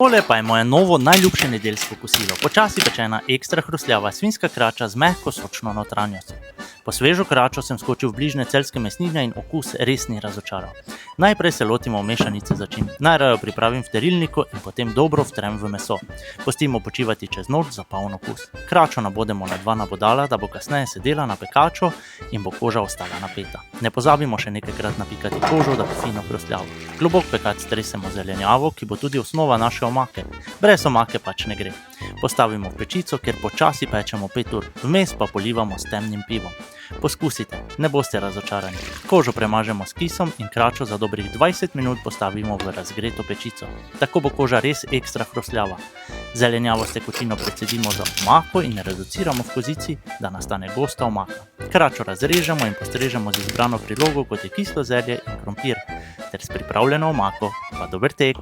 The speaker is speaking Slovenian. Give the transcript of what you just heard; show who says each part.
Speaker 1: Tole pa je moje novo najljubše nedeljsko kosilo. Počasi pečena ekstra hrustljava svinjska krača z mehko sočno notranjostjo. Po svežo kračo sem skočil v bližnje celjske mesnine in okus res ni razočaral. Najprej se lotimo mešanice začimb. Najraje jo pripravim v terilniku in potem dobro vtrem v meso. Pustimo počivati čez noč za poln okus. Kračo nabodemo na 2 nabodala, da bo kasneje sedela na pekaču in bo koža ostala napeta. Ne pozabimo še nekajkrat napikati kožo, da bo fino hrustljavo. Globok pekač stresemo zelenjavo, ki bo tudi osnova naše omake. Brez omake pač ne gre. Postavimo v pečico, kjer počasi pečemo 5 ur, vmes pa polivamo s temnim pivom. Poskusite, ne boste razočarani. Kožo premažemo s kisom in kračo za dobrih 20 minut postavimo v razgreto pečico. Tako bo koža res ekstra hrustljava. Zelenjavo s tekočino precedimo za omako in reduciramo v kozici, da nastane gosta omaka. Kračo razrežemo in postrežemo z izbrano prilogo, kot je kislo zelje in krompir, ter s pripravljeno omako. Pa dober tek!